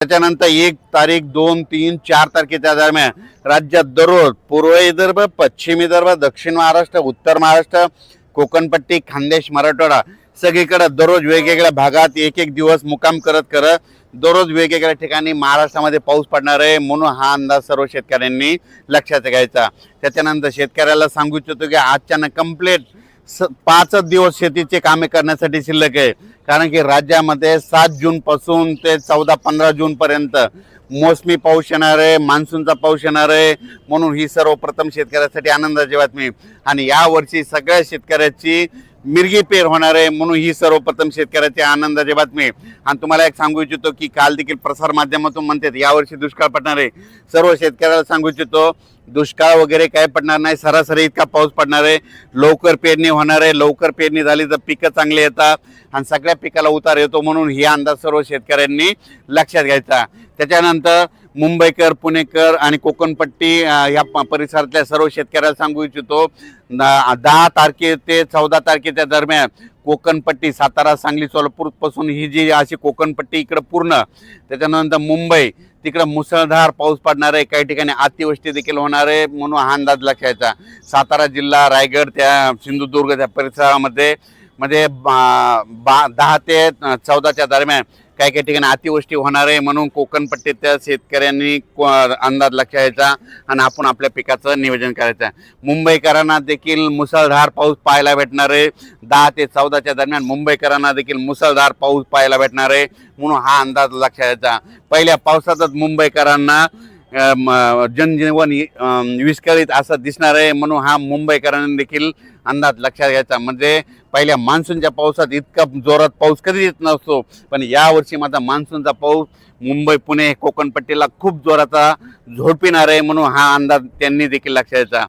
त्याच्यानंतर 1 तारीख 2, 3, 4 तारखेच्या दरम्यान राज्यात दररोज पूर्व विदर्भ, पश्चिम विदर्भ, दक्षिण महाराष्ट्र, उत्तर महाराष्ट्र, कोकणपट्टी, खानदेश, मराठवाडा सगळीकडे दररोज वेगवेगळ्या भागात एक एक दिवस मुक्काम करत दररोज वेगवेगळ्या ठिकाणी महाराष्ट्रामध्ये पाऊस पडणार आहे, म्हणून हा अंदाज सर्व शेतकऱ्यांनी लक्षात घ्यायचा। त्याच्यानंतर शेतकऱ्याला सांगू इच्छितो की आजच्या कंप्लीट 5 दिवस शेतीचे कामे करण्यासाठी शिल्लक आहे, कारण की राज्यामध्ये 7 जून पासून ते 14-15 जून पर्यंत मोसमी पाऊस येणार आहे, मान्सूनचा पाऊस येणार आहे, म्हणून ही सर्वप्रथम शेतकऱ्यासाठी आनंदाची बातमी। आणि या वर्षी सगळ्या शेतकऱ्याची मिरगी पेर होणार आहे, म्हणून ही सर्वप्रथम शेतकऱ्याची आनंदाची बातमी। आणि तुम्हाला एक सांगू इच्छितो की काल देखील प्रसार माध्यमातून म्हणतात यावर्षी दुष्काळ पडणार आहे। सर्व शेतकऱ्याला सांगू इच्छितो दुष्काळ वगैरे काय पडणार नाही, सरासरी इतका पाऊस पडणार आहे, लवकर पेरणी होणार आहे। लवकर पेरणी झाली तर पिकं चांगली येतात आणि सगळ्या पिकाला उतार येतो, म्हणून ही अंदाज सर्व शेतकऱ्यांनी लक्षात घ्यायचा। त्याच्यानंतर मुंबईकर, पुणेकर आणि कोकणपट्टी या परिसरातल्या सर्व शेतकऱ्याला सांगू इच्छितो 10 तारखे ते 14 तारखेच्या दरम्यान कोकणपट्टी सातारा, सांगली, सोलापूर पासून ही जी अशी कोकणपट्टी इकडे पूर्ण, त्याच्यानंतर मुंबई तिकडे मुसळधार पाऊस पडणार आहे, काही ठिकाणी अतिवृष्टी देखील होणार आहे, म्हणून हा अंदाज लक्षात। सातारा जिल्हा, रायगड, त्या सिंधुदुर्ग त्या परिसरामध्ये 10 ते 14च्या दरम्यान काही काही ठिकाणी अतिवृष्टी होणार आहे, म्हणून कोकणपट्टीच्या शेतकऱ्यांनी अंदाज लक्षात आणि आपण आपल्या पिकाचं नियोजन करायचं। मुंबईकरांना देखील मुसळधार पाऊस पाहायला भेटणार आहे, 10 ते 14च्या दरम्यान मुंबईकरांना देखील मुसळधार पाऊस पाहायला भेटणार आहे, म्हणून हा अंदाज लक्षात। पहिल्या पावसातच मुंबईकरांना जनजीवन विस्कळीत असं दिसणार आहे, म्हणून हा मुंबईकरांनी देखील अंदाज लक्षात घ्यायचा। म्हणजे पहिल्या मान्सूनच्या पावसात इतका जोरात पाऊस कधी येत नसतो, पण यावर्षी माझा मान्सूनचा पाऊस मुंबई, पुणे, कोकणपट्टीला खूप जोराचा झोडपिणार आहे, म्हणून हा अंदाज त्यांनी देखील लक्षात घ्यायचा।